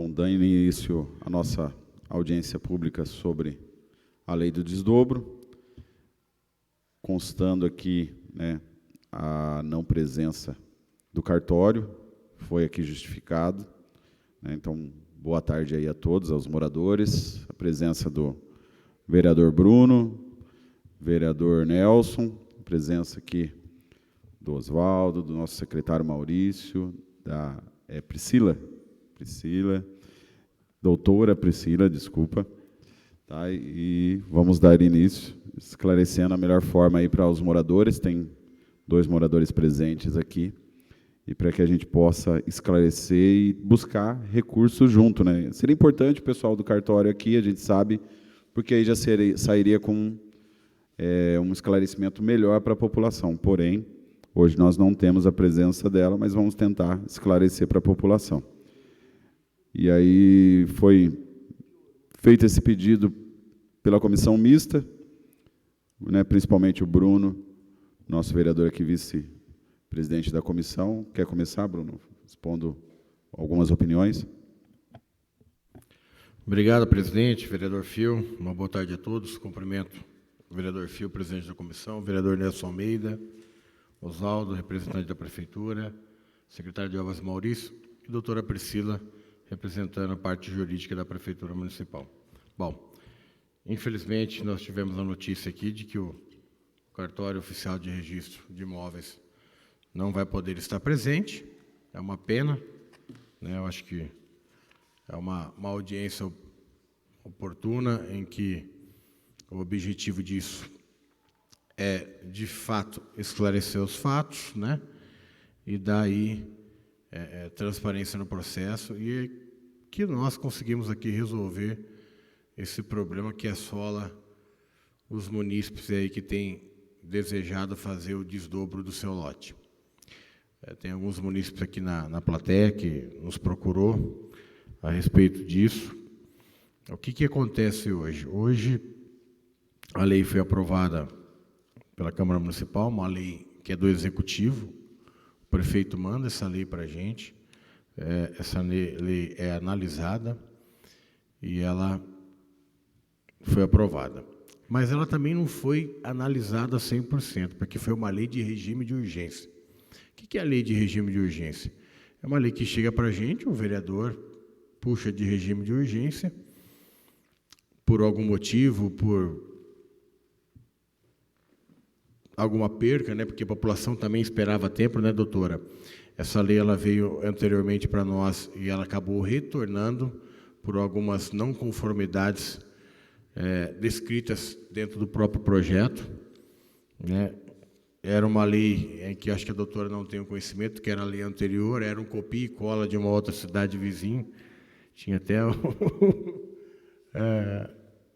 Bom, dando início à nossa audiência pública sobre a lei do desdobro, constando aqui, né, a não presença do cartório, foi aqui justificado, né, então, boa tarde aí a todos, aos moradores, a presença do vereador Bruno, vereador Nelson, a presença aqui do Oswaldo, do nosso secretário Maurício, da Priscila, doutora Priscila, desculpa, tá? E vamos dar início, esclarecendo a melhor forma aí para os moradores, tem 2 moradores presentes aqui, e para que a gente possa esclarecer e buscar recursos junto, né? Seria importante o pessoal do cartório aqui, a gente sabe, porque aí já sairia com um esclarecimento melhor para a população, porém, hoje nós não temos a presença dela, mas vamos tentar esclarecer para a população. E aí foi feito esse pedido pela comissão mista, né, principalmente o Bruno, nosso vereador aqui, vice-presidente da comissão. Quer começar, Bruno? Expondo algumas opiniões. Obrigado, presidente, vereador Fio. Uma boa tarde a todos. Cumprimento o vereador Fio, presidente da comissão, o vereador Nelson Almeida, Oswaldo, representante da prefeitura, secretário de Obras Maurício e doutora Priscila, representando a parte jurídica da Prefeitura Municipal. Bom, infelizmente, nós tivemos a notícia aqui de que o cartório oficial de registro de imóveis não vai poder estar presente. É uma pena, né? Eu acho que é uma audiência oportuna em que o objetivo disso é, de fato, esclarecer os fatos, né? E daí transparência no processo e que nós conseguimos aqui resolver esse problema que assola os munícipes aí que têm desejado fazer o desdobro do seu lote. Tem alguns munícipes aqui na plateia que nos procurou a respeito disso. O que acontece hoje? Hoje a lei foi aprovada pela Câmara Municipal, uma lei que é do Executivo. O prefeito manda essa lei para a gente, essa lei é analisada e ela foi aprovada. Mas ela também não foi analisada 100%, porque foi uma lei de regime de urgência. O que é a lei de regime de urgência? É uma lei que chega para a gente, o vereador puxa de regime de urgência, por algum motivo, por alguma perca, né? Porque a população também esperava tempo, né, doutora? Essa lei ela veio anteriormente para nós e ela acabou retornando por algumas não conformidades descritas dentro do próprio projeto, né? Era uma lei em que acho que a doutora não tem o conhecimento, que era a lei anterior, era um copia e cola de uma outra cidade vizinha, tinha até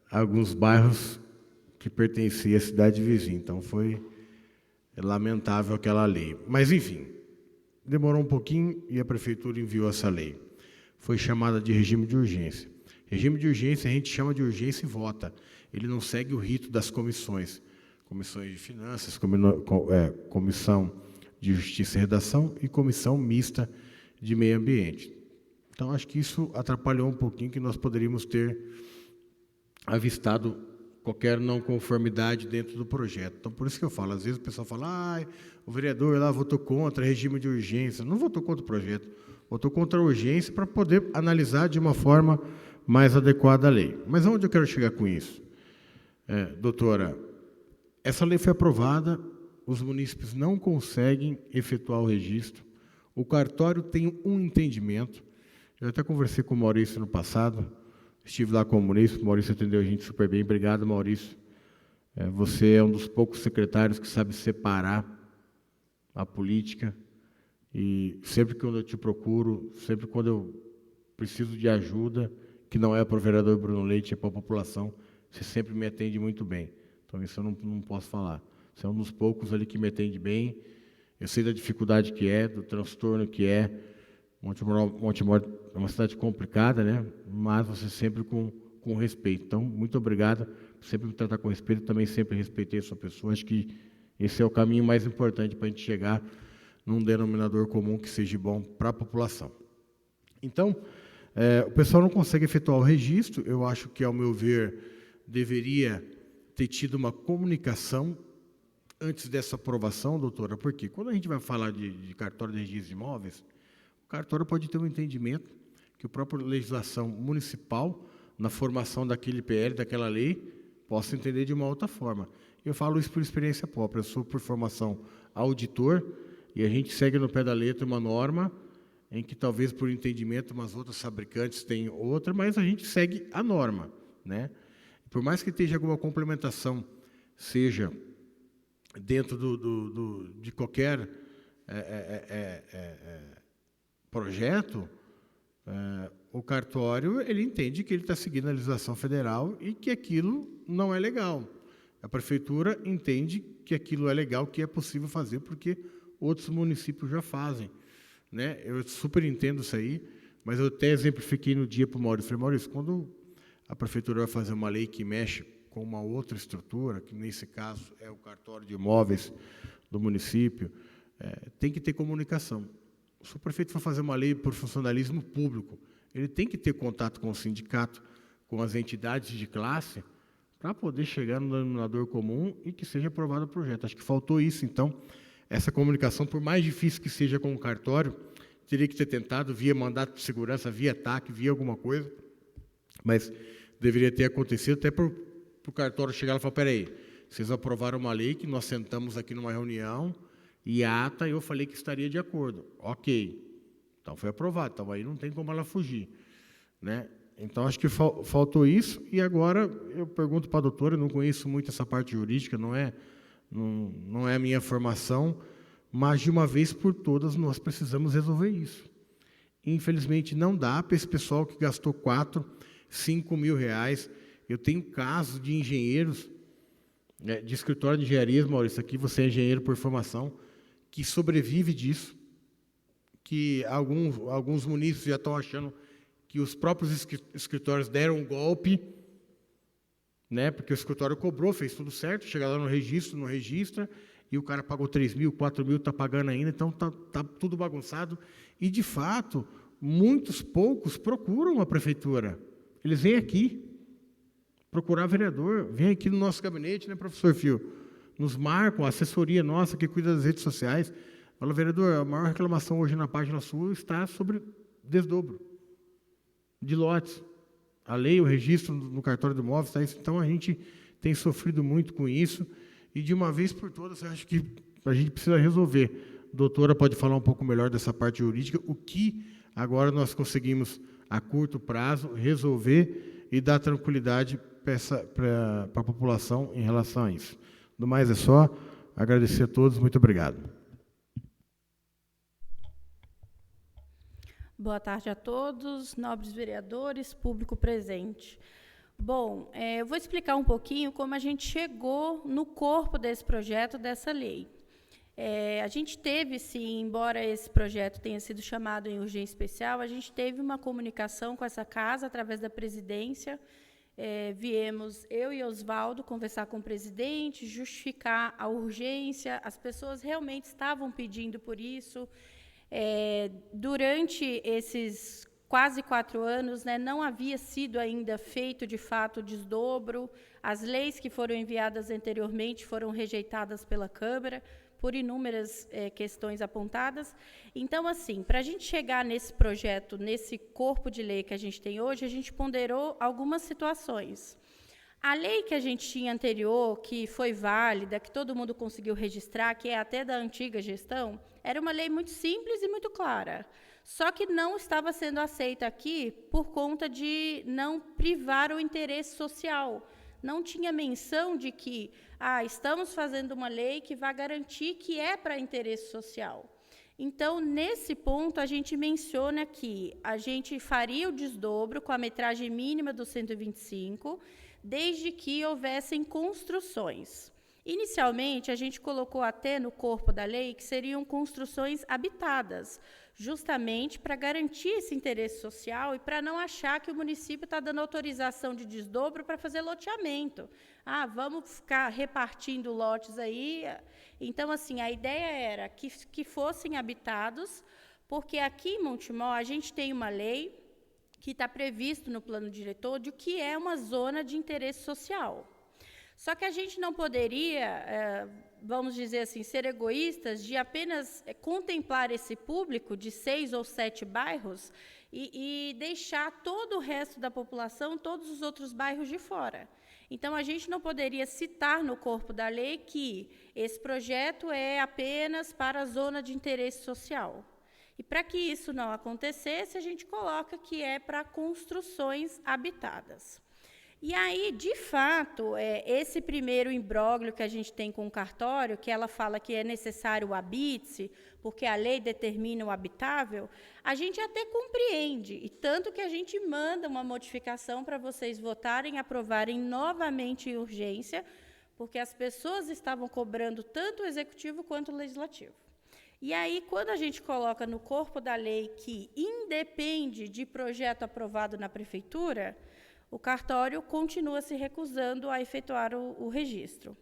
alguns bairros que pertenciam à cidade vizinha, então foi lamentável aquela lei. Mas, enfim, demorou um pouquinho e a prefeitura enviou essa lei. Foi chamada de regime de urgência. Regime de urgência a gente chama de urgência e vota. Ele não segue o rito das comissões. Comissões de finanças, comissão de justiça e redação e comissão mista de meio ambiente. Então, acho que isso atrapalhou um pouquinho, que nós poderíamos ter avistado qualquer não conformidade dentro do projeto. Então, por isso que eu falo, às vezes o pessoal fala, o vereador lá votou contra regime de urgência. Não votou contra o projeto, votou contra a urgência para poder analisar de uma forma mais adequada a lei. Mas aonde eu quero chegar com isso? Doutora, essa lei foi aprovada, os munícipes não conseguem efetuar o registro, o cartório tem um entendimento. Eu até conversei com o Maurício no passado, estive lá com o Maurício atendeu a gente super bem. Obrigado, Maurício. Você é um dos poucos secretários que sabe separar a política e sempre que eu te procuro, sempre quando eu preciso de ajuda, que não é para o vereador Bruno Leite, é para a população, você sempre me atende muito bem. Então, isso eu não posso falar. Você é um dos poucos ali que me atende bem. Eu sei da dificuldade que é, do transtorno que é. Montemor é uma cidade complicada, né? Mas você sempre com respeito. Então, muito obrigado por sempre me tratar com respeito. Eu também sempre respeitei a sua pessoa. Acho que esse é o caminho mais importante para a gente chegar num denominador comum que seja bom para a população. Então, O pessoal não consegue efetuar o registro. Eu acho que, ao meu ver, deveria ter tido uma comunicação antes dessa aprovação, doutora, porque quando a gente vai falar de cartório de registro de imóveis, o cartório pode ter um entendimento que a própria legislação municipal, na formação daquele PL, daquela lei, possa entender de uma outra forma. Eu falo isso por experiência própria. Eu sou, por formação, auditor, e a gente segue no pé da letra uma norma em que, talvez por entendimento, umas outras fabricantes têm outra, mas a gente segue a norma, né? Por mais que esteja alguma complementação, seja dentro de qualquer projeto, o cartório ele entende que ele está seguindo a legislação federal e que aquilo não é legal. A prefeitura entende que aquilo é legal, que é possível fazer, porque outros municípios já fazem, né? Eu super entendo isso aí, mas eu até exemplifiquei no dia para o Maurício. Falei, Maurício, quando a prefeitura vai fazer uma lei que mexe com uma outra estrutura, que nesse caso é o cartório de imóveis do município, tem que ter comunicação. Se o prefeito for fazer uma lei por funcionalismo público, ele tem que ter contato com o sindicato, com as entidades de classe, para poder chegar no denominador comum e que seja aprovado o projeto. Acho que faltou isso, então, essa comunicação, por mais difícil que seja com o cartório, teria que ter tentado via mandato de segurança, via TAC, via alguma coisa, mas deveria ter acontecido até para o cartório chegar e falar, peraí, vocês aprovaram uma lei que nós sentamos aqui numa reunião e ata, eu falei que estaria de acordo. Ok, então foi aprovado, então aí não tem como ela fugir, né? Então, acho que faltou isso, e agora eu pergunto para a doutora, eu não conheço muito essa parte jurídica, não é a minha formação, mas, de uma vez por todas, nós precisamos resolver isso. Infelizmente, não dá para esse pessoal que gastou 4, 5 mil reais. Eu tenho casos de engenheiros, de escritório de engenharia, Maurício, aqui você é engenheiro por formação, que sobrevive disso, que alguns munícipes já estão achando que os próprios escritórios deram um golpe, né, porque o escritório cobrou, fez tudo certo, chega lá no registro, não registra, e o cara pagou 3 mil, 4 mil, está pagando ainda, então está tudo bagunçado. E, de fato, poucos procuram a prefeitura. Eles vêm aqui procurar vereador, vêm aqui no nosso gabinete, né, professor Fio? Nos marcam, a assessoria nossa que cuida das redes sociais. Fala, vereador, a maior reclamação hoje na página sua está sobre desdobro de lotes. A lei, o registro no cartório de imóveis, tá isso. Então, a gente tem sofrido muito com isso, e, de uma vez por todas, eu acho que a gente precisa resolver. A doutora pode falar um pouco melhor dessa parte jurídica, o que agora nós conseguimos, a curto prazo, resolver e dar tranquilidade para a população em relação a isso. Do mais é só, agradecer a todos, muito obrigado. Boa tarde a todos, nobres vereadores, público presente. Bom, eu vou explicar um pouquinho como a gente chegou no corpo desse projeto, dessa lei. A gente teve, sim, embora esse projeto tenha sido chamado em urgência especial, a gente teve uma comunicação com essa casa através da presidência. Viemos, eu e Oswaldo, conversar com o presidente, justificar a urgência, as pessoas realmente estavam pedindo por isso. Durante esses quase 4 anos, né, não havia sido ainda feito, de fato, o desdobro. As leis que foram enviadas anteriormente foram rejeitadas pela Câmara, por inúmeras questões apontadas. Então, assim, para a gente chegar nesse projeto, nesse corpo de lei que a gente tem hoje, a gente ponderou algumas situações. A lei que a gente tinha anterior, que foi válida, que todo mundo conseguiu registrar, que é até da antiga gestão, era uma lei muito simples e muito clara. Só que não estava sendo aceita aqui por conta de não privar o interesse social. Não tinha menção de que estamos fazendo uma lei que vai garantir que é para interesse social. Então, nesse ponto, a gente menciona que a gente faria o desdobro com a metragem mínima do 125, desde que houvessem construções. Inicialmente, a gente colocou até no corpo da lei que seriam construções habitadas, justamente para garantir esse interesse social e para não achar que o município está dando autorização de desdobro para fazer loteamento. Vamos ficar repartindo lotes aí. Então, assim, a ideia era que fossem habitados, porque aqui em Montemor a gente tem uma lei que está previsto no plano diretor de o que é uma zona de interesse social. Só que a gente não poderia, vamos dizer assim, ser egoístas de apenas contemplar esse público de 6 ou 7 bairros e deixar todo o resto da população, todos os outros bairros de fora. Então, a gente não poderia citar no corpo da lei que esse projeto é apenas para a zona de interesse social. E, para que isso não acontecesse, a gente coloca que é para construções habitadas. E aí, de fato, esse primeiro imbróglio que a gente tem com o cartório, que ela fala que é necessário o habite-se, porque a lei determina o habitável, a gente até compreende, e tanto que a gente manda uma modificação para vocês votarem e aprovarem novamente em urgência, porque as pessoas estavam cobrando tanto o executivo quanto o legislativo. E aí, quando a gente coloca no corpo da lei que independe de projeto aprovado na prefeitura, o cartório continua se recusando a efetuar o registro.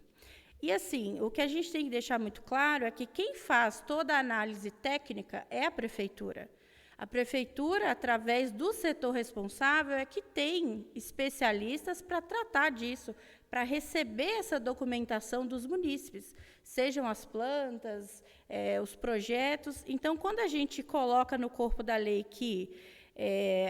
E, assim, o que a gente tem que deixar muito claro é que quem faz toda a análise técnica é a prefeitura. A prefeitura, através do setor responsável, é que tem especialistas para tratar disso, para receber essa documentação dos munícipes, sejam as plantas, os projetos. Então, quando a gente coloca no corpo da lei que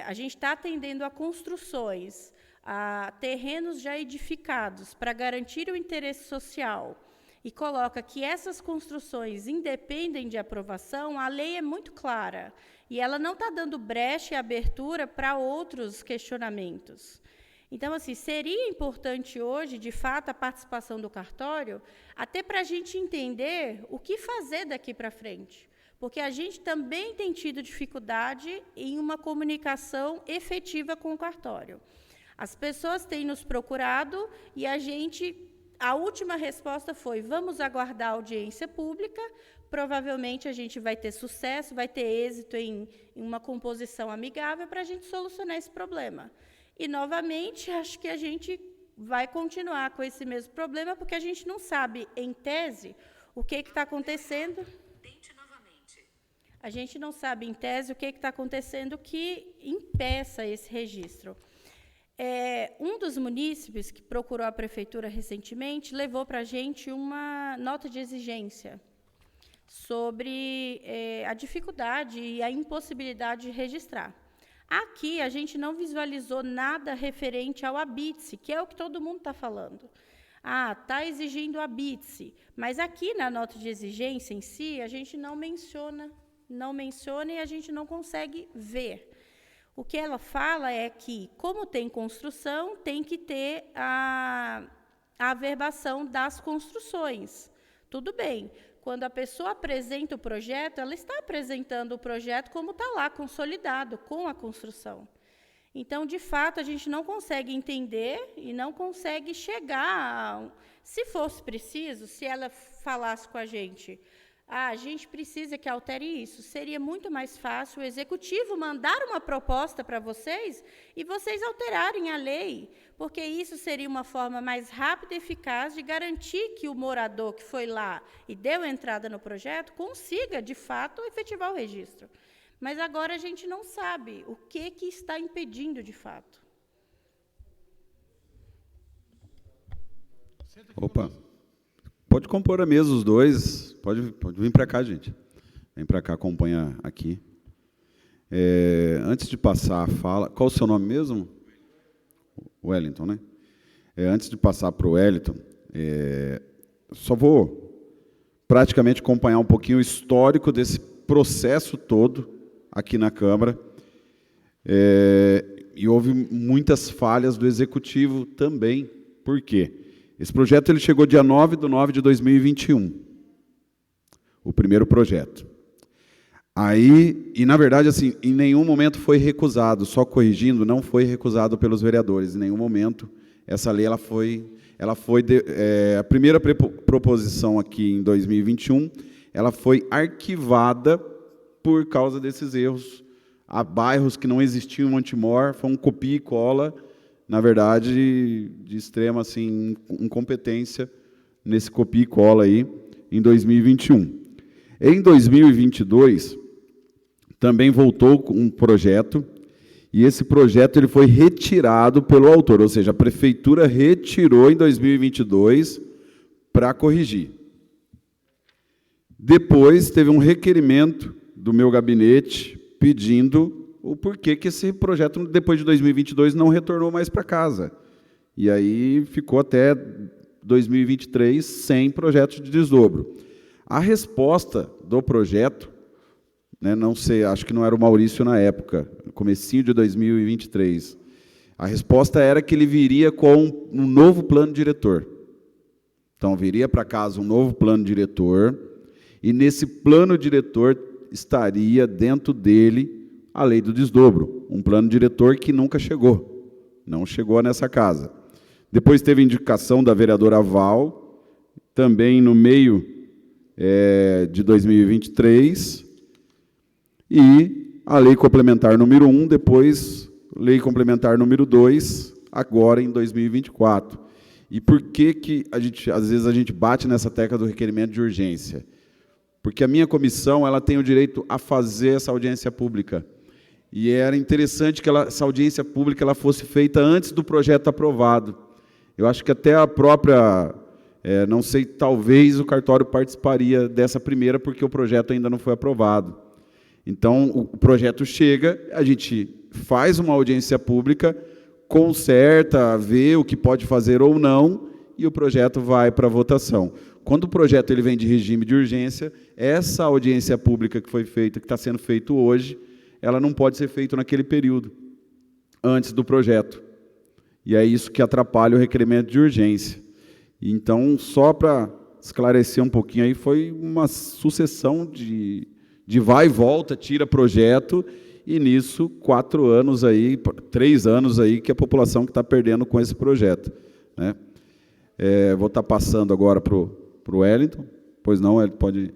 a gente está atendendo a construções, a terrenos já edificados para garantir o interesse social e coloca que essas construções independem de aprovação, a lei é muito clara e ela não está dando brecha e abertura para outros questionamentos. Então, assim, seria importante hoje, de fato, a participação do cartório, até para a gente entender o que fazer daqui para frente. Porque a gente também tem tido dificuldade em uma comunicação efetiva com o cartório. As pessoas têm nos procurado e a última resposta foi: vamos aguardar a audiência pública, provavelmente a gente vai ter sucesso, vai ter êxito em uma composição amigável para a gente solucionar esse problema. E, novamente, acho que a gente vai continuar com esse mesmo problema, porque a gente não sabe, em tese, o que está acontecendo. A gente não sabe, em tese, o que está acontecendo que impeça esse registro. Um dos munícipes que procurou a prefeitura recentemente levou para a gente uma nota de exigência sobre a dificuldade e a impossibilidade de registrar. Aqui, a gente não visualizou nada referente ao habite-se, que é o que todo mundo está falando. Está exigindo o habite-se, mas aqui na nota de exigência em si, a gente não menciona e a gente não consegue ver. O que ela fala é que, como tem construção, tem que ter a averbação das construções. Tudo bem. Quando a pessoa apresenta o projeto, ela está apresentando o projeto como está lá, consolidado, com a construção. Então, de fato, a gente não consegue entender e não consegue chegar. Se fosse preciso, se ela falasse com a gente precisa que altere isso, seria muito mais fácil o executivo mandar uma proposta para vocês e vocês alterarem a lei, porque isso seria uma forma mais rápida e eficaz de garantir que o morador que foi lá e deu entrada no projeto consiga, de fato, efetivar o registro. Mas agora a gente não sabe o que está impedindo, de fato. Opa, pode compor a mesa os dois, pode vir para cá, gente. Vem para cá, acompanha aqui. Antes de passar a fala, qual o seu nome mesmo? Wellington, né? Antes de passar para o Wellington, só vou praticamente acompanhar um pouquinho o histórico desse processo todo aqui na Câmara. E houve muitas falhas do Executivo também. Por quê? Esse projeto ele chegou dia 9/9/2021, o primeiro projeto. E, na verdade, assim, em nenhum momento foi recusado, só corrigindo, não foi recusado pelos vereadores, em nenhum momento. Essa lei a primeira proposição aqui em 2021, ela foi arquivada por causa desses erros. Há bairros que não existiam em Montemor, foi um copia e cola, na verdade, de extrema assim, incompetência nesse copia e cola aí, em 2021. Em 2022, também voltou com um projeto E esse projeto ele foi retirado pelo autor, ou seja, a prefeitura retirou em 2022 para corrigir. Depois teve um requerimento do meu gabinete pedindo o porquê que esse projeto, depois de 2022, não retornou mais para casa. E aí ficou até 2023 sem projeto de desdobro. A resposta do projeto, né, não sei, acho que não era o Maurício na época, no comecinho de 2023, a resposta era que ele viria com um novo plano diretor. Então, viria para casa um novo plano diretor, e nesse plano diretor estaria dentro dele a lei do desdobro, um plano diretor que nunca chegou, não chegou nessa casa. Depois teve indicação da vereadora Val, também no meio de 2023, e a lei complementar número 1, depois lei complementar número 2, agora em 2024. E por que às vezes a gente bate nessa tecla do requerimento de urgência? Porque a minha comissão ela tem o direito a fazer essa audiência pública. E era interessante que essa audiência pública ela fosse feita antes do projeto aprovado. Eu acho que até a própria, não sei, talvez o cartório participaria dessa primeira, porque o projeto ainda não foi aprovado. Então, o projeto chega, a gente faz uma audiência pública, conserta, vê o que pode fazer ou não, e o projeto vai para a votação. Quando o projeto ele vem de regime de urgência, essa audiência pública que foi feita, que está sendo feita hoje, ela não pode ser feita naquele período, antes do projeto. E é isso que atrapalha o requerimento de urgência. Então, só para esclarecer um pouquinho aí, foi uma sucessão de vai e volta, tira projeto, e nisso, 4 anos aí, 3 anos aí, que a população que está perdendo com esse projeto, né? Vou estar passando agora para o Wellington, pois não, ele pode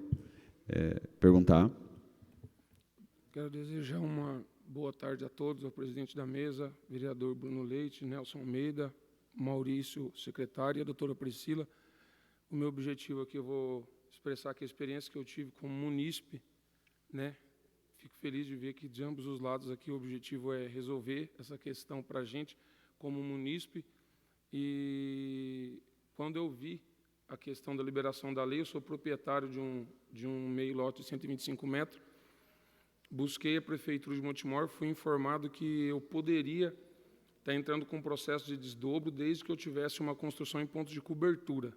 perguntar. Quero desejar uma boa tarde a todos, ao presidente da mesa, vereador Bruno Leite, Nelson Almeida, Maurício, secretária, e a doutora Priscila. O meu objetivo aqui, eu vou expressar aqui a experiência que eu tive como munícipe, né? Fico feliz de ver que, de ambos os lados aqui, o objetivo é resolver essa questão para a gente, como munícipe. E quando eu vi a questão da liberação da lei, eu sou proprietário de um meio lote de 125 metros, busquei a Prefeitura de Montemor, fui informado que eu poderia estar entrando com um processo de desdobro desde que eu tivesse uma construção em ponto de cobertura.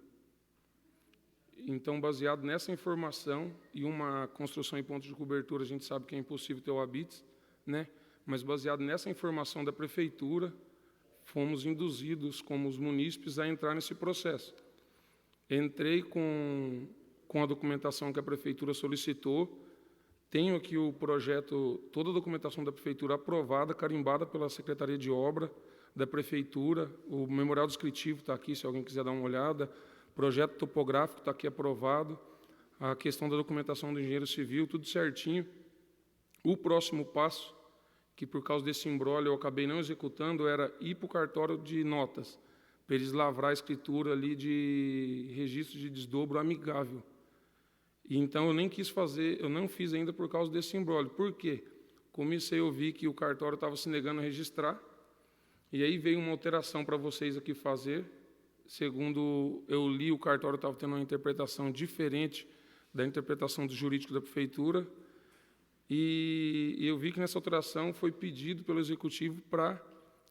Então, baseado nessa informação e uma construção em ponto de cobertura, a gente sabe que é impossível ter o habites, né? Mas baseado nessa informação da Prefeitura, fomos induzidos, como os munícipes, a entrar nesse processo. Entrei com a documentação que a Prefeitura solicitou, tenho aqui o projeto, toda a documentação da Prefeitura aprovada, carimbada pela Secretaria de Obra da Prefeitura, o memorial descritivo está aqui, se alguém quiser dar uma olhada, projeto topográfico está aqui aprovado, a questão da documentação do engenheiro civil, tudo certinho. O próximo passo, que por causa desse imbróglio eu acabei não executando, era ir para o cartório de notas, para eles lavrar a escritura ali de registro de desdobro amigável. E então eu nem quis fazer, eu não fiz ainda por causa desse imbróglio. Por quê? Comecei a ouvir que o cartório estava se negando a registrar, e aí veio uma alteração para vocês aqui fazer. Segundo eu li, o cartório estava tendo uma interpretação diferente da interpretação do jurídico da Prefeitura, e eu vi que nessa alteração foi pedido pelo Executivo para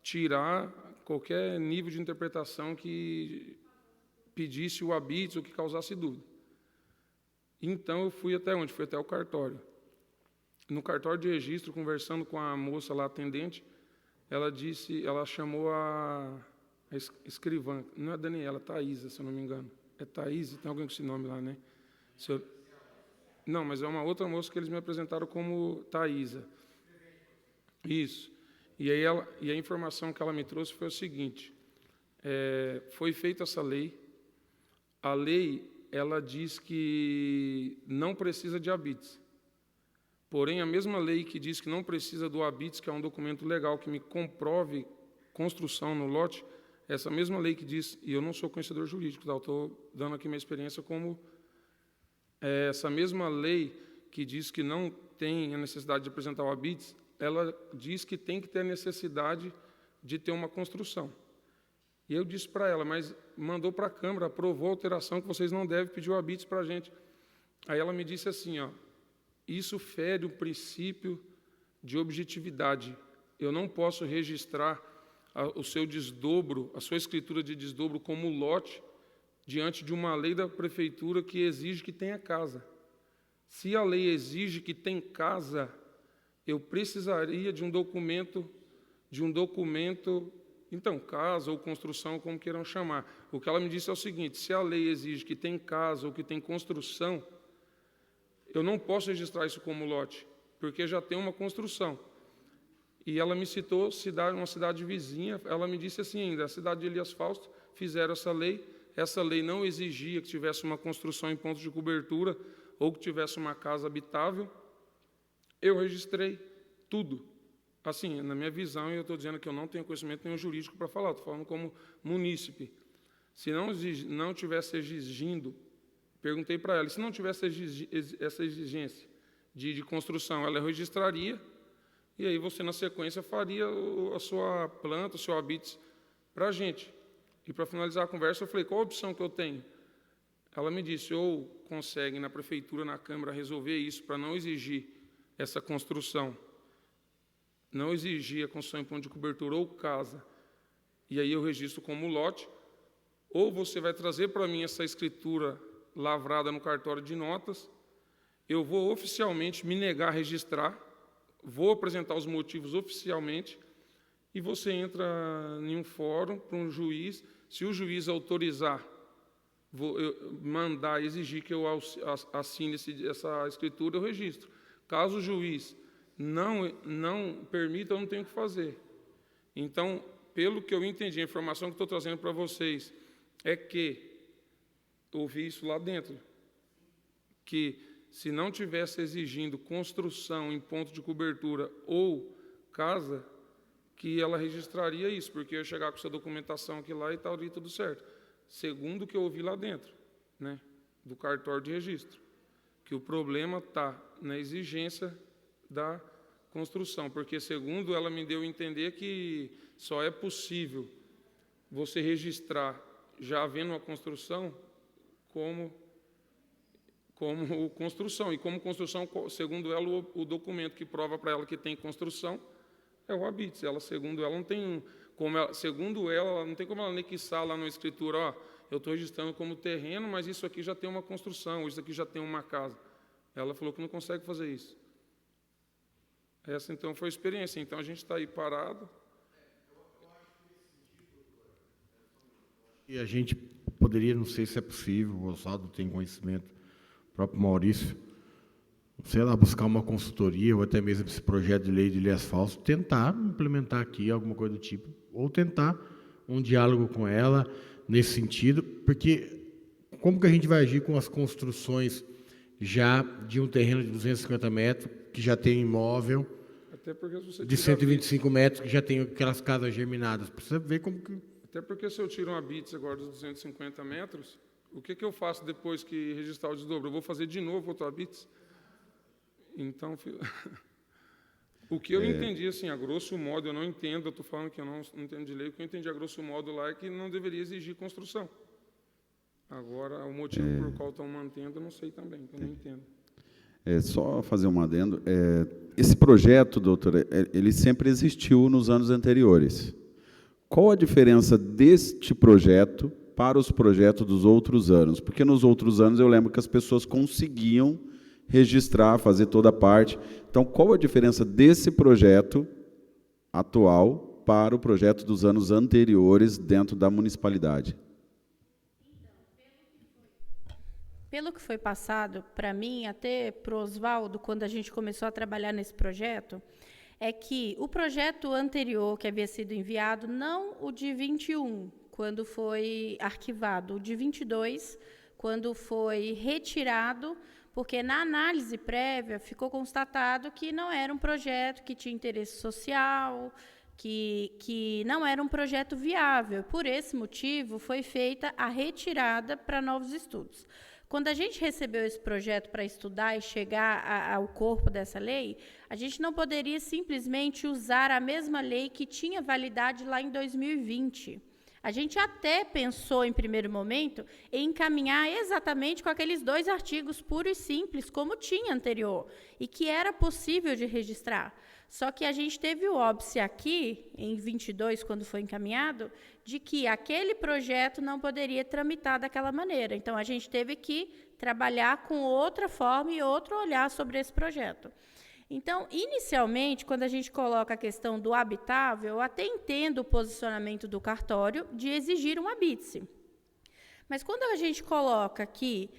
tirar qualquer nível de interpretação que pedisse o habites ou que causasse dúvida. Então, eu fui até onde? Fui até o cartório. No cartório de registro, conversando com a moça lá, atendente, ela chamou a escrivã, não é Daniela, Thaísa, se eu não me engano. É Thaísa, tem alguém com esse nome lá, né? Não, mas é uma outra moça que eles me apresentaram como Thaísa. Isso. E a informação que ela me trouxe foi o seguinte, foi feita essa lei, a lei, ela diz que não precisa de habites. Porém, a mesma lei que diz que não precisa do habites, que é um documento legal que me comprove construção no lote, essa mesma lei que diz, e eu não sou conhecedor jurídico, tá? Eu estou dando aqui minha experiência como essa mesma lei que diz que não tem a necessidade de apresentar o habites, ela diz que tem que ter a necessidade de ter uma construção. E eu disse para ela, mas mandou para a Câmara, aprovou a alteração que vocês não devem pedir o habites para a gente. Aí ela me disse assim, ó, isso fere o princípio de objetividade. Eu não posso registrar o seu desdobro, a sua escritura de desdobro como lote diante de uma lei da prefeitura que exige que tenha casa. Se a lei exige que tenha casa, eu precisaria de um documento, então, casa ou construção, como queiram chamar. O que ela me disse é o seguinte, se a lei exige que tem casa ou que tem construção, eu não posso registrar isso como lote, porque já tem uma construção. E ela me citou uma cidade vizinha, ela me disse assim ainda, a cidade de Elias Fausto fizeram essa lei não exigia que tivesse uma construção em ponto de cobertura ou que tivesse uma casa habitável, eu registrei tudo. Assim, na minha visão, e eu estou dizendo que eu não tenho conhecimento nenhum jurídico para falar, estou falando como munícipe. Se não tivesse exigindo, perguntei para ela, se não tivesse essa exigência de construção, ela registraria, e aí você, na sequência, faria a sua planta, o seu habites para a gente. E, para finalizar a conversa, eu falei, qual a opção que eu tenho? Ela me disse, ou consegue, na prefeitura, na Câmara, resolver isso para não exigir essa construção, não exigir a construção em ponto de cobertura ou casa, e aí eu registro como lote, ou você vai trazer para mim essa escritura lavrada no cartório de notas, eu vou oficialmente me negar a registrar, vou apresentar os motivos oficialmente, e você entra em um fórum para um juiz, se o juiz autorizar, mandar, exigir que eu assine essa escritura, eu registro. Caso o juiz não permita, eu não tenho o que fazer. Então, pelo que eu entendi, a informação que estou trazendo para vocês é que, ouvi isso lá dentro, que se não tivesse exigindo construção em ponto de cobertura ou casa, que ela registraria isso, porque eu ia chegar com essa documentação aqui lá e estaria tudo certo. Segundo o que eu ouvi lá dentro, né, do cartório de registro, que o problema está na exigência da construção, porque, segundo ela me deu a entender, que só é possível você registrar, já havendo uma construção, como construção. E como construção, segundo ela, o documento que prova para ela que tem construção é o habites. Ela, segundo ela, não tem como ela anexar lá na escritura, ó, eu estou registrando como terreno, mas isso aqui já tem uma construção, isso aqui já tem uma casa. Ela falou que não consegue fazer isso. Essa, então, foi a experiência. Então, a gente está aí parado. E a gente poderia, não sei se é possível, o Oswaldo tem conhecimento, o próprio Maurício, sei lá, buscar uma consultoria, ou até mesmo esse projeto de lei de Elias Fausto, tentar implementar aqui alguma coisa do tipo, ou tentar um diálogo com ela nesse sentido, porque como que a gente vai agir com as construções já de um terreno de 250 metros, que já tem imóvel, Até porque se você de 125 metros, que já tem aquelas casas germinadas? Precisa ver como que... Até porque se eu tiro um habites agora dos 250 metros, o que eu faço depois que registrar o desdobro? Eu vou fazer de novo outro habites? Então, o que eu entendi, assim, a grosso modo, eu não entendo, eu estou falando que eu não entendo de lei, o que eu entendi a grosso modo lá é que não deveria exigir construção. Agora, o motivo por qual estão mantendo, eu não sei também, eu não entendo. Só fazer um adendo. Esse projeto, doutora, ele sempre existiu nos anos anteriores. Qual a diferença deste projeto para os projetos dos outros anos? Porque nos outros anos eu lembro que as pessoas conseguiam registrar, fazer toda a parte. Então, qual a diferença desse projeto atual para o projeto dos anos anteriores dentro da municipalidade? Pelo que foi passado para mim, até para o Oswaldo, quando a gente começou a trabalhar nesse projeto, é que o projeto anterior que havia sido enviado, não o de 21, quando foi arquivado, o de 22, quando foi retirado, porque na análise prévia ficou constatado que não era um projeto que tinha interesse social, que não era um projeto viável. Por esse motivo, foi feita a retirada para novos estudos. Quando a gente recebeu esse projeto para estudar e chegar ao corpo dessa lei, a gente não poderia simplesmente usar a mesma lei que tinha validade lá em 2020. A gente até pensou, em primeiro momento, em encaminhar exatamente com aqueles 2 artigos puros e simples, como tinha anterior, e que era possível de registrar. Só que a gente teve o óbice aqui, em 22, quando foi encaminhado, de que aquele projeto não poderia tramitar daquela maneira. Então, a gente teve que trabalhar com outra forma e outro olhar sobre esse projeto. Então, inicialmente, quando a gente coloca a questão do habitável, eu até entendo o posicionamento do cartório de exigir um habite-se. Mas quando a gente coloca aqui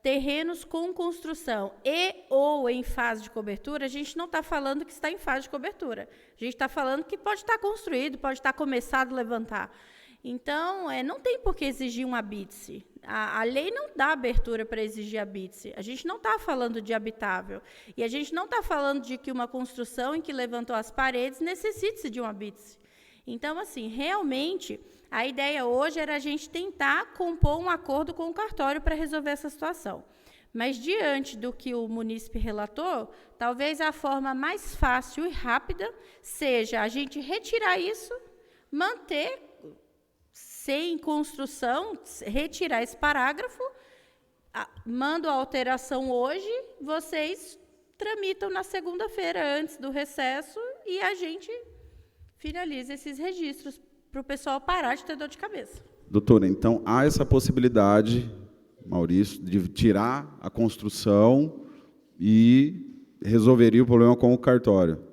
terrenos com construção e ou em fase de cobertura, a gente não está falando que está em fase de cobertura. A gente está falando que pode estar construído, pode estar começado a levantar. Então, não tem por que exigir um habite-se. A lei não dá abertura para exigir habite-se. A gente não está falando de habitável. E a gente não está falando de que uma construção em que levantou as paredes necessite-se de um habite-se. Então, assim, realmente, a ideia hoje era a gente tentar compor um acordo com o cartório para resolver essa situação. Mas, diante do que o munícipe relatou, talvez a forma mais fácil e rápida seja a gente retirar isso, manter sem construção, retirar esse parágrafo, mando a alteração hoje, vocês tramitam na segunda-feira, antes do recesso, e a gente finaliza esses registros, para o pessoal parar de ter dor de cabeça. Doutora, então há essa possibilidade, Maurício, de tirar a construção e resolveria o problema com o cartório.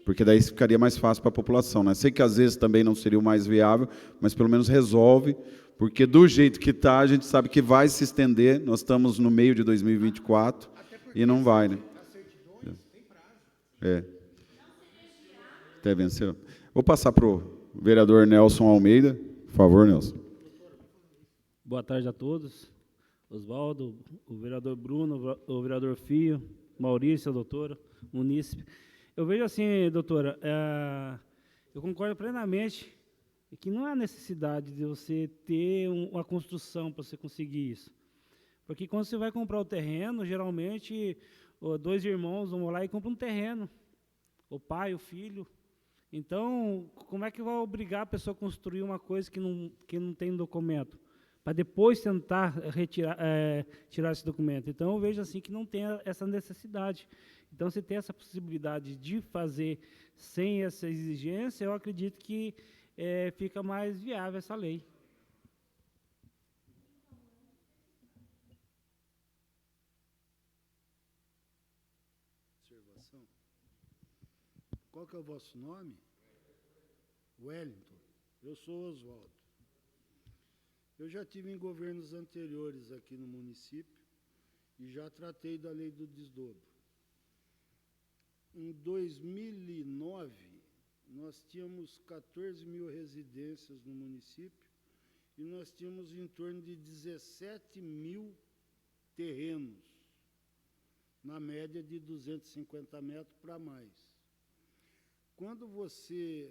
Porque daí ficaria mais fácil para a população, né? Sei que às vezes também não seria o mais viável, mas pelo menos resolve, porque do jeito que está, a gente sabe que vai se estender, nós estamos no meio de 2024 e não vai, né? Até venceu. Vou passar para o vereador Nelson Almeida. Por favor, Nelson. Boa tarde a todos. Oswaldo, o vereador Bruno, o vereador Fio, Maurício, a doutora, munícipe. Eu vejo assim, doutora, eu concordo plenamente que não há necessidade de você ter uma construção para você conseguir isso. Porque quando você vai comprar o terreno, geralmente, 2 irmãos vão lá e compram um terreno. O pai, o filho. Então, como é que vai obrigar a pessoa a construir uma coisa que não tem documento? Para depois tentar tirar esse documento. Então, eu vejo assim que não tem essa necessidade. Então, se tem essa possibilidade de fazer sem essa exigência, eu acredito que fica mais viável essa lei. Observação. Qual que é o vosso nome? Wellington. Eu sou Oswaldo. Eu já tive em governos anteriores aqui no município e já tratei da lei do desdobro. Em 2009, nós tínhamos 14 mil residências no município e nós tínhamos em torno de 17 mil terrenos, na média de 250 metros para mais. Quando você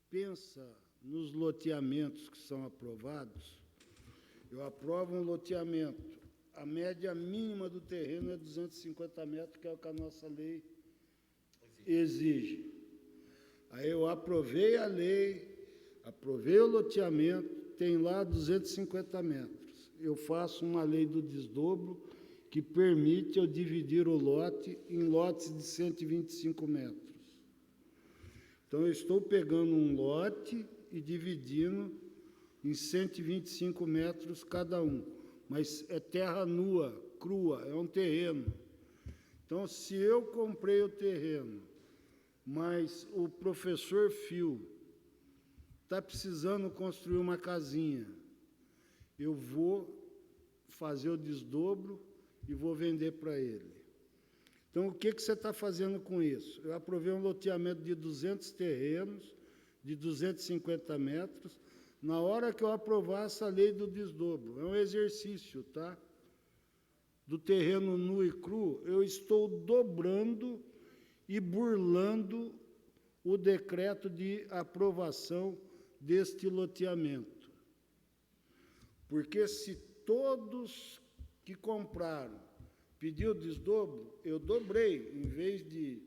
pensa nos loteamentos que são aprovados, eu aprovo um loteamento, a média mínima do terreno é 250 metros, que é o que a nossa lei exige. Aí eu aprovei a lei, aprovei o loteamento, tem lá 250 metros. Eu faço uma lei do desdobro que permite eu dividir o lote em lotes de 125 metros. Então, eu estou pegando um lote e dividindo em 125 metros cada um. Mas é terra nua, crua, é um terreno. Então, se eu comprei o terreno, mas o professor Fio está precisando construir uma casinha, eu vou fazer o desdobro e vou vender para ele. Então, o que você está fazendo com isso? Eu aprovei um loteamento de 200 terrenos, de 250 metros, na hora que eu aprovar essa lei do desdobro. É um exercício, tá? Do terreno nu e cru, eu estou dobrando e burlando o decreto de aprovação deste loteamento. Porque se todos que compraram pediu desdobro, eu dobrei. Em vez de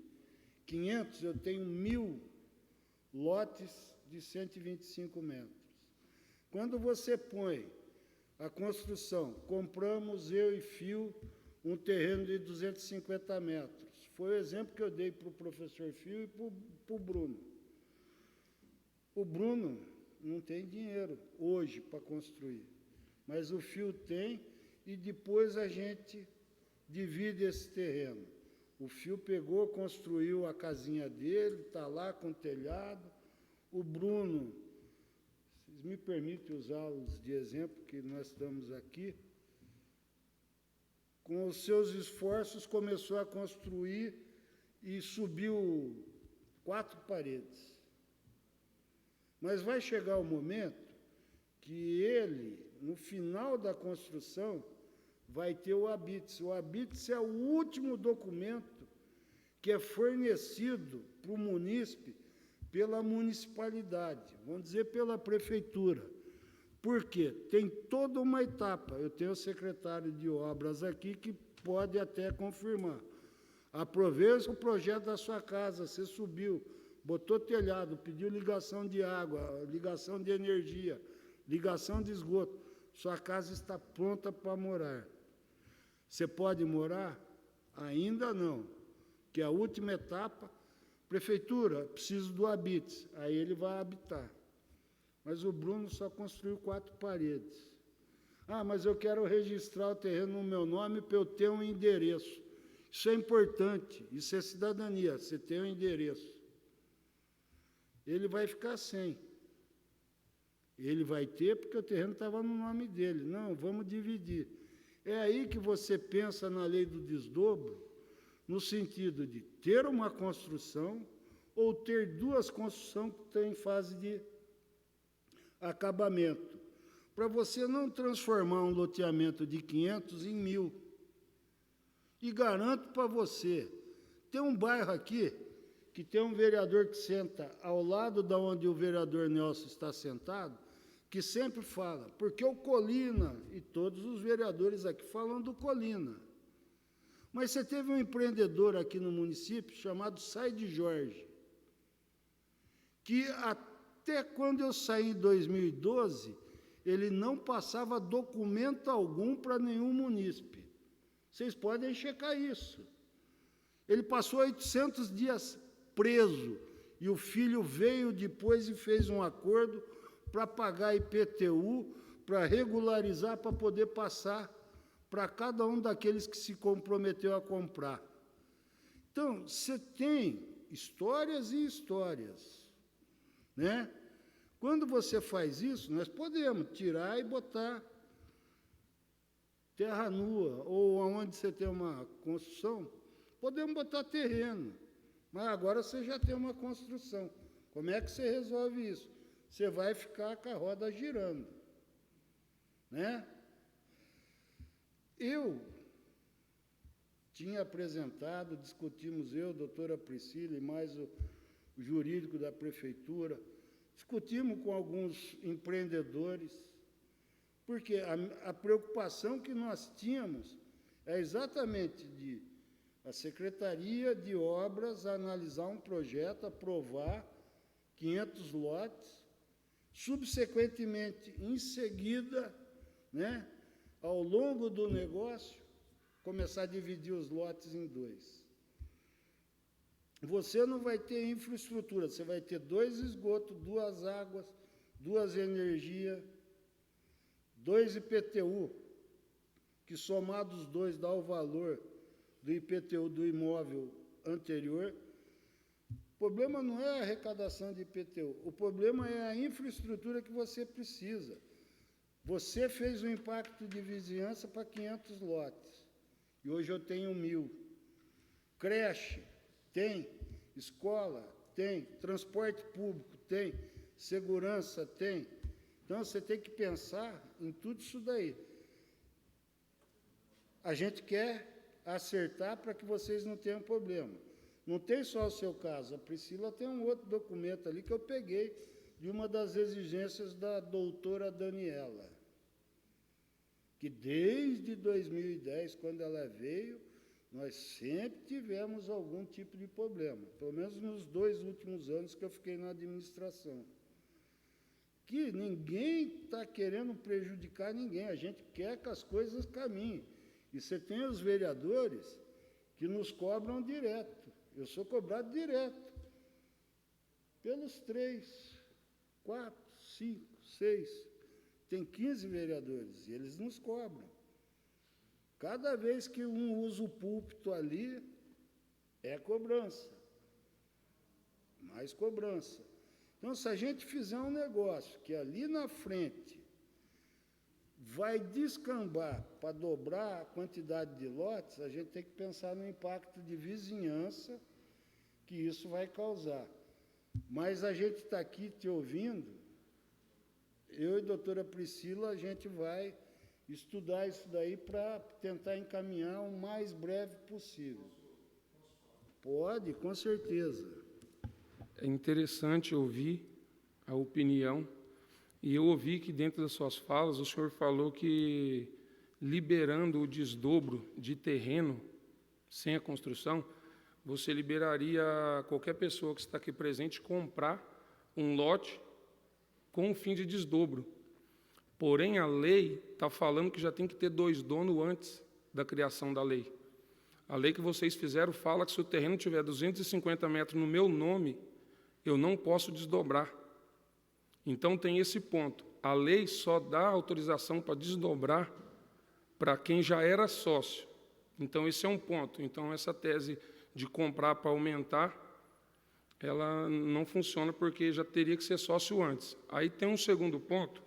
500, eu tenho 1.000 lotes de 125 metros. Quando você põe a construção, compramos, eu e Fio, um terreno de 250 metros. Foi o exemplo que eu dei para o professor Fio e para o Bruno. O Bruno não tem dinheiro hoje para construir, mas o Fio tem, e depois a gente divide esse terreno. O Fio pegou, construiu a casinha dele, está lá com telhado. O Bruno, vocês me permitem usá-los de exemplo, que nós estamos aqui, com os seus esforços começou a construir e subiu 4 paredes. Mas vai chegar o momento que ele, no final da construção, vai ter o habite. O habite é o último documento que é fornecido para o munícipe pela municipalidade, vamos dizer, pela prefeitura. Por quê? Tem toda uma etapa. Eu tenho o secretário de obras aqui que pode até confirmar. Aproveita o projeto da sua casa, você subiu, botou telhado, pediu ligação de água, ligação de energia, ligação de esgoto. Sua casa está pronta para morar. Você pode morar? Ainda não, que é a última etapa. Prefeitura, preciso do habite. Aí ele vai habitar. Mas o Bruno só construiu 4 paredes. Ah, mas eu quero registrar o terreno no meu nome para eu ter um endereço. Isso é importante, isso é cidadania, você tem um endereço. Ele vai ficar sem. Ele vai ter porque o terreno estava no nome dele. Não, vamos dividir. É aí que você pensa na lei do desdobro, no sentido de ter uma construção ou ter 2 construções que estão em fase de acabamento, para você não transformar um loteamento de 500 em 1.000. E garanto para você, tem um bairro aqui que tem um vereador que senta ao lado da onde o vereador Nelson está sentado, que sempre fala, porque o Colina, e todos os vereadores aqui falam do Colina, mas você teve um empreendedor aqui no município chamado Saide Jorge, que até quando eu saí em 2012, ele não passava documento algum para nenhum munícipe. Vocês podem checar isso. Ele passou 800 dias preso, e o filho veio depois e fez um acordo para pagar IPTU, para regularizar, para poder passar para cada um daqueles que se comprometeu a comprar. Então, você tem histórias e histórias, né? Quando você faz isso, nós podemos tirar e botar terra nua, ou onde você tem uma construção, podemos botar terreno, mas agora você já tem uma construção. Como é que você resolve isso? Você vai ficar com a roda girando, né? Eu tinha apresentado, discutimos eu, doutora Priscila, e mais o jurídico da prefeitura, discutimos com alguns empreendedores, porque a preocupação que nós tínhamos é exatamente de a Secretaria de Obras analisar um projeto, aprovar 500 lotes, subsequentemente, em seguida, né, ao longo do negócio, começar a dividir os lotes em 2. Você não vai ter infraestrutura, você vai ter 2 esgotos, 2 águas, 2 energias, 2 IPTU, que somados os 2 dá o valor do IPTU do imóvel anterior. O problema não é a arrecadação de IPTU, o problema é a infraestrutura que você precisa. Você fez um impacto de vizinhança para 500 lotes, e hoje eu tenho 1.000. Creche, tem. Escola, tem. Transporte público, tem. Segurança, tem. Então, você tem que pensar em tudo isso daí. A gente quer acertar para que vocês não tenham problema. Não tem só o seu caso. A Priscila tem um outro documento ali que eu peguei de uma das exigências da doutora Daniela, que desde 2010, quando ela veio, nós sempre tivemos algum tipo de problema, pelo menos nos 2 últimos anos que eu fiquei na administração. Que ninguém está querendo prejudicar ninguém, a gente quer que as coisas caminhem. E você tem os vereadores que nos cobram direto. Eu sou cobrado direto pelos 3, 4, 5, 6. Tem 15 vereadores e eles nos cobram. Cada vez que um usa o púlpito ali, é cobrança. Mais cobrança. Então, se a gente fizer um negócio que ali na frente vai descambar para dobrar a quantidade de lotes, a gente tem que pensar no impacto de vizinhança que isso vai causar. Mas a gente está aqui te ouvindo, eu e a doutora Priscila, a gente vai estudar isso daí para tentar encaminhar o mais breve possível. Pode, com certeza. É interessante ouvir a opinião, e eu ouvi que dentro das suas falas o senhor falou que liberando o desdobro de terreno sem a construção, você liberaria qualquer pessoa que está aqui presente comprar um lote com o fim de desdobro. Porém, a lei está falando que já tem que ter 2 donos antes da criação da lei. A lei que vocês fizeram fala que se o terreno tiver 250 metros no meu nome, eu não posso desdobrar. Então, tem esse ponto. A lei só dá autorização para desdobrar para quem já era sócio. Então, esse é um ponto. Então, essa tese de comprar para aumentar, ela não funciona porque já teria que ser sócio antes. Aí tem um segundo ponto.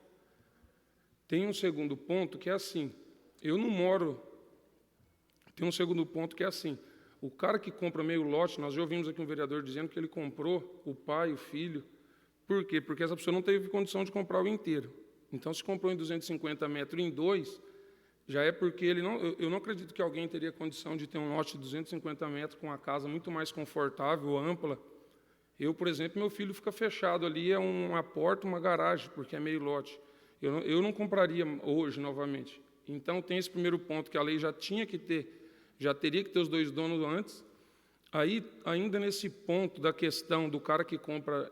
Tem um segundo ponto que é assim, eu não moro... Tem um segundo ponto que é assim, o cara que compra meio lote, nós já ouvimos aqui um vereador dizendo que ele comprou o pai, o filho. Por quê? Porque essa pessoa não teve condição de comprar o inteiro. Então, se comprou em 250 metros em 2, já é porque ele não... Eu não acredito que alguém teria condição de ter um lote de 250 metros com uma casa muito mais confortável, ampla. Eu, por exemplo, meu filho fica fechado ali, é uma porta, uma garagem, porque é meio lote. Eu não compraria hoje, novamente. Então, tem esse primeiro ponto, que a lei já teria que ter os 2 donos antes. Aí, ainda nesse ponto da questão do cara que compra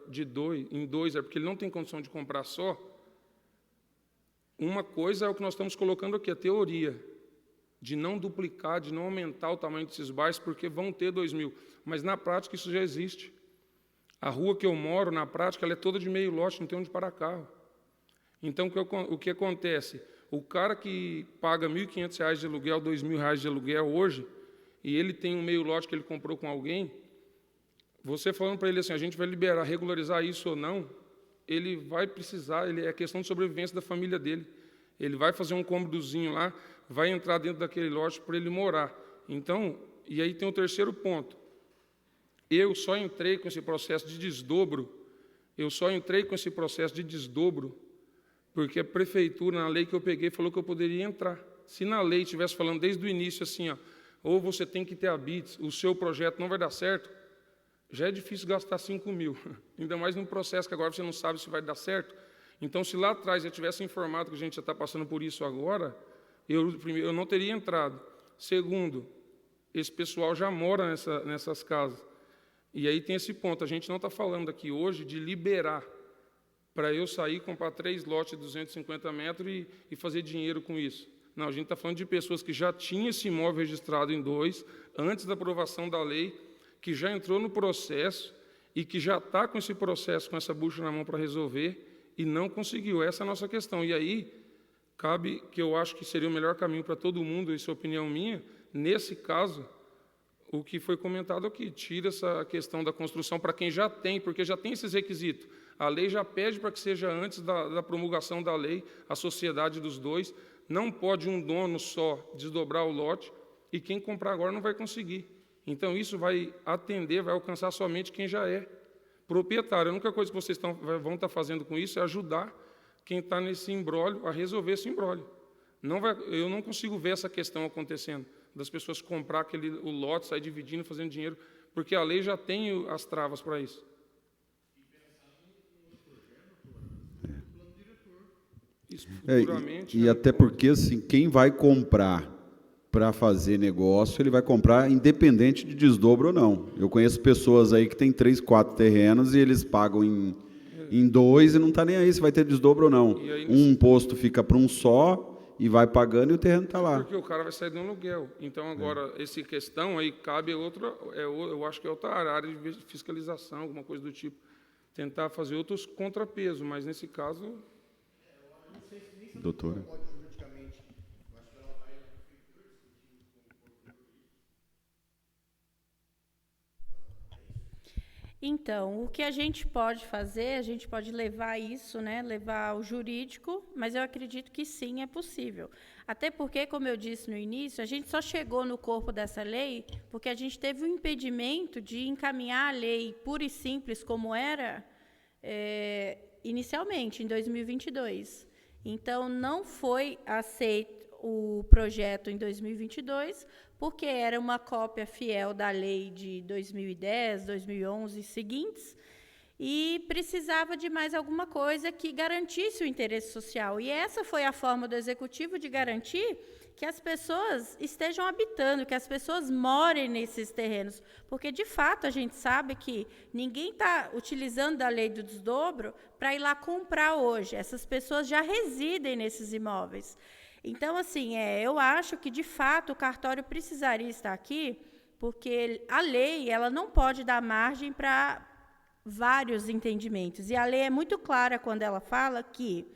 em 2, é porque ele não tem condição de comprar só, uma coisa é o que nós estamos colocando aqui, a teoria, de não duplicar, de não aumentar o tamanho desses bairros, porque vão ter 2.000. Mas, na prática, isso já existe. A rua que eu moro, na prática, ela é toda de meio lote, não tem onde parar carro. Então, o que acontece? O cara que paga R$ 1.500 de aluguel, R$ 2.000 de aluguel hoje, e ele tem um meio lote que ele comprou com alguém, você falando para ele assim, a gente vai liberar, regularizar isso ou não, ele vai precisar, é questão de sobrevivência da família dele. Ele vai fazer um cômodozinho lá, vai entrar dentro daquele lote para ele morar. Então, e aí tem o terceiro ponto. Eu só entrei com esse processo de desdobro, porque a prefeitura, na lei que eu peguei, falou que eu poderia entrar. Se na lei estivesse falando desde o início assim, ó, ou você tem que ter habites, o seu projeto não vai dar certo, já é difícil gastar 5.000, ainda mais num processo que agora você não sabe se vai dar certo. Então, se lá atrás eu tivesse informado que a gente já está passando por isso agora, eu não teria entrado. Segundo, esse pessoal já mora nessas casas. E aí tem esse ponto, a gente não está falando aqui hoje de liberar para eu sair, comprar 3 lotes de 250 metros e fazer dinheiro com isso. Não, a gente está falando de pessoas que já tinham esse imóvel registrado em 2, antes da aprovação da lei, que já entrou no processo e que já está com esse processo, com essa bucha na mão para resolver, e não conseguiu. Essa é a nossa questão. E aí, cabe que eu acho que seria o melhor caminho para todo mundo, isso é opinião minha, nesse caso, o que foi comentado aqui, tira essa questão da construção para quem já tem, porque já tem esses requisitos. A lei já pede para que seja antes da promulgação da lei, a sociedade dos 2, não pode um dono só desdobrar o lote, e quem comprar agora não vai conseguir. Então, isso vai alcançar somente quem já é proprietário. A única coisa que vocês vão estar fazendo com isso é ajudar quem está nesse imbróglio a resolver esse imbróglio. Eu não consigo ver essa questão acontecendo, das pessoas comprar o lote, sair dividindo, fazendo dinheiro, porque a lei já tem as travas para isso. Isso É, futuramente... e até porque, assim, quem vai comprar para fazer negócio, ele vai comprar independente de desdobro ou não. Eu conheço pessoas aí que têm 3, 4 terrenos e eles pagam em 2 e não está nem aí se vai ter desdobro ou não. E aí, Um imposto fica para um só e vai pagando e o terreno está lá. Porque o cara vai sair do aluguel. Então, agora, essa questão aí cabe outra, eu acho que é outra área de fiscalização, alguma coisa do tipo. Tentar fazer outros contrapesos, mas nesse caso... Doutora. Então, o que a gente pode fazer, a gente pode levar isso, né, levar ao jurídico, mas eu acredito que sim, é possível. Até porque, como eu disse no início, a gente só chegou no corpo dessa lei porque a gente teve um impedimento de encaminhar a lei pura e simples como era inicialmente, em 2022. Então, não foi aceito o projeto em 2022, porque era uma cópia fiel da lei de 2010, 2011 e seguintes, e precisava de mais alguma coisa que garantisse o interesse social. E essa foi a forma do Executivo de garantir que as pessoas estejam habitando, que as pessoas morem nesses terrenos. Porque, de fato, a gente sabe que ninguém está utilizando a lei do desdobro para ir lá comprar hoje. Essas pessoas já residem nesses imóveis. Então, assim, eu acho que, de fato, o cartório precisaria estar aqui, porque a lei ela não pode dar margem para vários entendimentos. E a lei é muito clara quando ela fala que,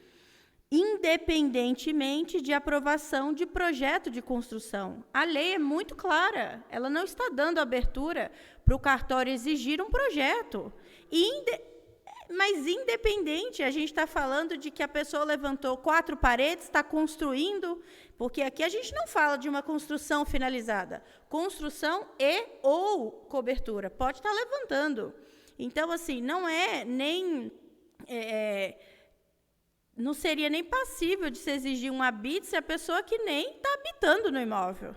independentemente de aprovação de projeto de construção, a lei é muito clara. Ela não está dando abertura para o cartório exigir um projeto. Mas, independente, a gente está falando de que a pessoa levantou 4 paredes, está construindo, porque aqui a gente não fala de uma construção finalizada. Construção ou cobertura. Pode estar levantando. Então, assim, não é nem... não seria nem passível de se exigir um habite se a pessoa que nem está habitando no imóvel.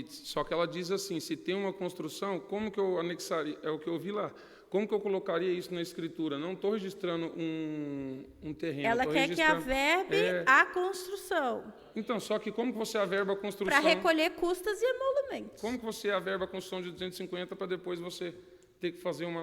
Só que ela diz assim, se tem uma construção, como que eu anexaria? É o que eu vi lá. Como que eu colocaria isso na escritura? Não estou registrando um terreno. Ela quer que averbe a construção. Então, só que como que você averba a construção? Para recolher custas e emolumentos. Como que você averba a construção de 250 para depois você ter que fazer um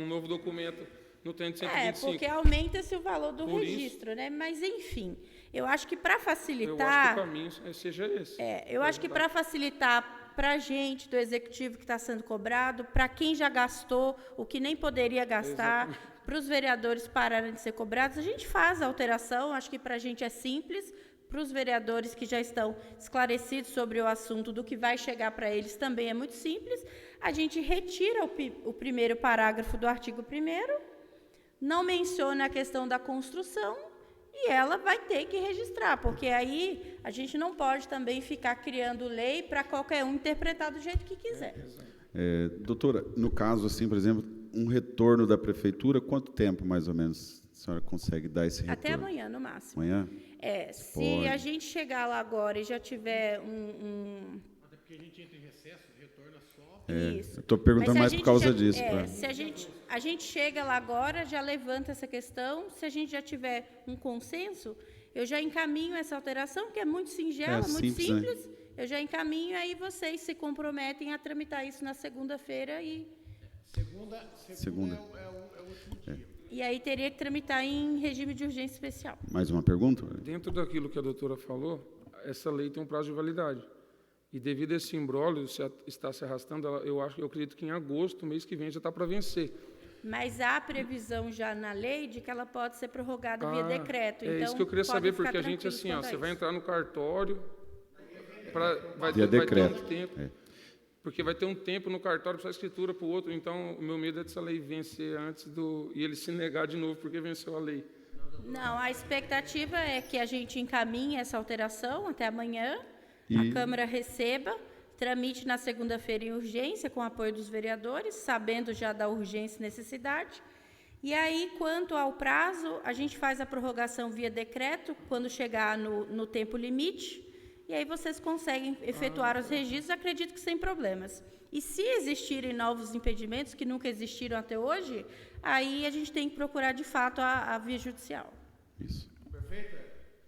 novo documento no terreno de 125? Porque aumenta-se o valor do registro, né? Mas, enfim, eu acho que para facilitar... Eu acho que o caminho seja esse. Eu acho que para facilitar para a gente do Executivo que está sendo cobrado, para quem já gastou o que nem poderia gastar, para os vereadores pararem de ser cobrados, a gente faz a alteração, acho que para a gente é simples, para os vereadores que já estão esclarecidos sobre o assunto do que vai chegar para eles também é muito simples, a gente retira o primeiro parágrafo do artigo 1º, não menciona a questão da construção, e ela vai ter que registrar, porque aí a gente não pode também ficar criando lei para qualquer um interpretar do jeito que quiser. Doutora, no caso, assim, por exemplo, um retorno da prefeitura, quanto tempo, mais ou menos, a senhora consegue dar esse retorno? Até amanhã, no máximo. Amanhã? Se a gente chegar lá agora e já tiver Até porque a gente entra em recesso, retorna só... Isso. Estou perguntando mais por causa disso. Se a gente chega lá agora, já levanta essa questão, se a gente já tiver um consenso, eu já encaminho essa alteração, que é muito singela, muito simples, né? Eu já encaminho, aí vocês se comprometem a tramitar isso na segunda-feira e... Segunda é o último dia. E aí teria que tramitar em regime de urgência especial. Mais uma pergunta? Dentro daquilo que a doutora falou, essa lei tem um prazo de validade. E devido a esse imbróglio está se arrastando, eu acredito que em agosto, mês que vem, já está para vencer. Mas há previsão já na lei de que ela pode ser prorrogada via decreto. Então, isso que eu queria saber, porque a gente, assim, você vai entrar no cartório, vai ter um tempo, porque vai ter um tempo no cartório para a escritura para o outro, então o meu medo é dessa lei vencer antes e ele se negar de novo porque venceu a lei. Não, a expectativa é que a gente encaminhe essa alteração até amanhã, a Câmara receba, tramite na segunda-feira em urgência, com o apoio dos vereadores, sabendo já da urgência e necessidade. E aí, quanto ao prazo, a gente faz a prorrogação via decreto, quando chegar no tempo limite, e aí vocês conseguem efetuar os registros, acredito que sem problemas. E se existirem novos impedimentos, que nunca existiram até hoje, aí a gente tem que procurar, de fato, a via judicial. Isso.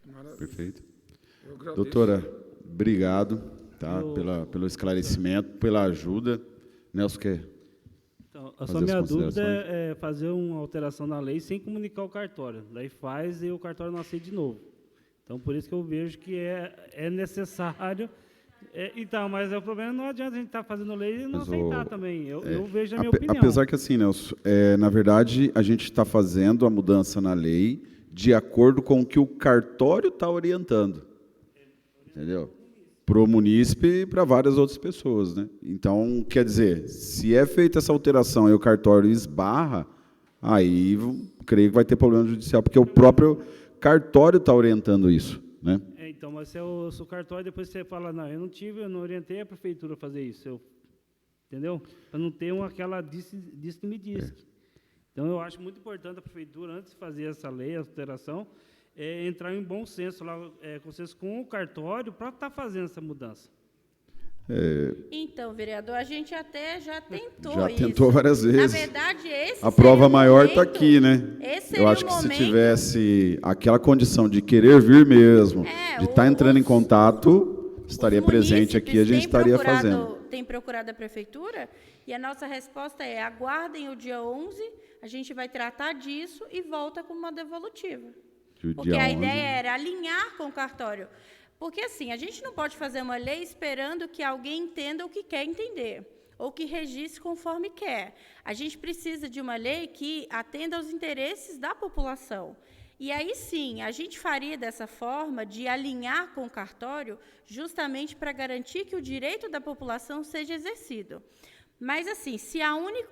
Maravilha. Perfeito. Eu agradeço. Doutora, obrigado, tá, pelo esclarecimento, pela ajuda. Nelson, quer? Então, a Fazer só as minha dúvida considerações? é fazer uma alteração na lei sem comunicar o cartório. Daí faz e o cartório não aceita de novo. Então, por isso que eu vejo que é necessário. Então, mas o problema não adianta a gente estar fazendo lei e não Mas aceitar também. Eu vejo a minha opinião. Apesar que assim, Nelson, na verdade, a gente está fazendo a mudança na lei de acordo com o que o cartório está orientando. Entendeu? Para o munícipe e para várias outras pessoas, né? Então, quer dizer, se é feita essa alteração e o cartório esbarra, aí creio que vai ter problema judicial, porque o próprio cartório está orientando isso, né? Então, mas se o cartório, depois você fala, não, eu não orientei a prefeitura a fazer isso, entendeu? Para não ter aquela disse-me-disse. Então, eu acho muito importante a prefeitura, antes de fazer essa lei, a alteração, entrar em bom senso lá, consenso com o cartório para estar fazendo essa mudança. Então, vereador, a gente até já tentou Já isso. tentou várias vezes. Na verdade, esse A prova seria o maior está momento- aqui, né? Esse Eu seria acho o que se momento- tivesse aquela condição de querer vir mesmo, de estar entrando em contato, estaria Os presente aqui, a munícipes gente têm estaria procurado- fazendo. Tem procurado a prefeitura e a nossa resposta é: aguardem o dia 11, a gente vai tratar disso e volta com uma devolutiva. Que o Porque dia a 11 ideia era alinhar com o cartório. Porque, assim, a gente não pode fazer uma lei esperando que alguém entenda o que quer entender, ou que registre conforme quer. A gente precisa de uma lei que atenda aos interesses da população. E aí, sim, a gente faria dessa forma de alinhar com o cartório, justamente para garantir que o direito da população seja exercido. Mas, assim, se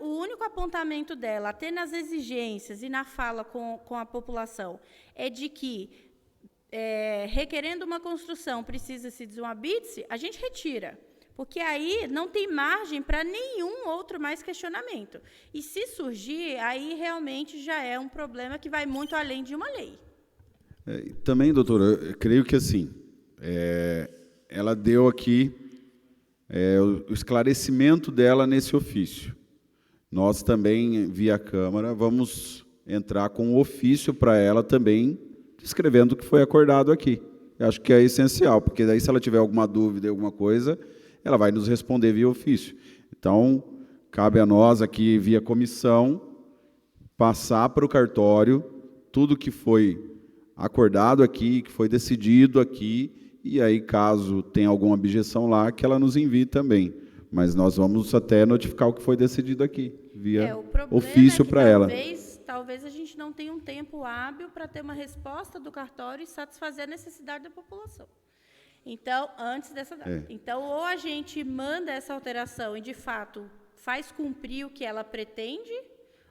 o único apontamento dela, até nas exigências e na fala com a população, é de que, requerendo uma construção, precisa-se de um habite-se, a gente retira. Porque aí não tem margem para nenhum outro mais questionamento. E se surgir, aí realmente já é um problema que vai muito além de uma lei. Também, doutora, eu creio que assim, ela deu aqui o esclarecimento dela nesse ofício. Nós também, via Câmara, vamos entrar com um ofício para ela também, descrevendo o que foi acordado aqui. Eu acho que é essencial, porque daí se ela tiver alguma dúvida, alguma coisa, ela vai nos responder via ofício. Então, cabe a nós aqui, via comissão, passar para o cartório tudo que foi acordado aqui, que foi decidido aqui, e aí, caso tenha alguma objeção lá, que ela nos envie também. Mas nós vamos até notificar o que foi decidido aqui, via O problema ofício é que para ela. talvez a gente não tenha um tempo hábil para ter uma resposta do cartório e satisfazer a necessidade da população. Então, antes dessa data. Então, ou a gente manda essa alteração e, de fato, faz cumprir o que ela pretende,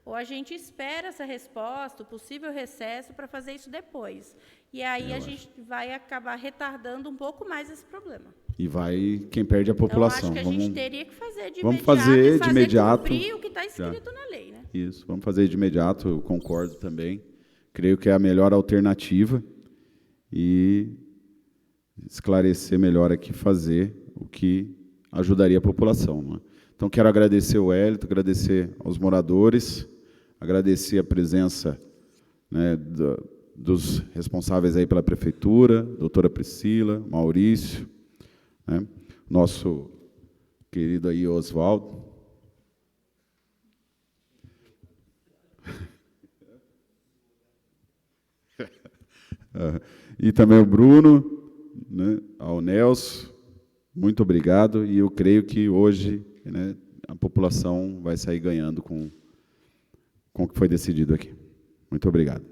ou a gente espera essa resposta, o possível recesso, para fazer isso depois. E aí a gente vai acabar retardando um pouco mais esse problema. E vai quem perde a população. Então, acho que a gente teria que fazer de vamos imediato fazer e de imediato. cumprir o que está escrito na lei, né? Isso, vamos fazer de imediato, eu concordo também. Creio que é a melhor alternativa e esclarecer melhor aqui, fazer o que ajudaria a população. Não é? Então, quero agradecer o Hélito, agradecer aos moradores, agradecer a presença, né, dos responsáveis aí pela prefeitura, doutora Priscila, Maurício, né, nosso querido aí Oswaldo. E também o Bruno, né, ao Nelson, muito obrigado, e eu creio que hoje, né, a população vai sair ganhando com o que foi decidido aqui. Muito obrigado.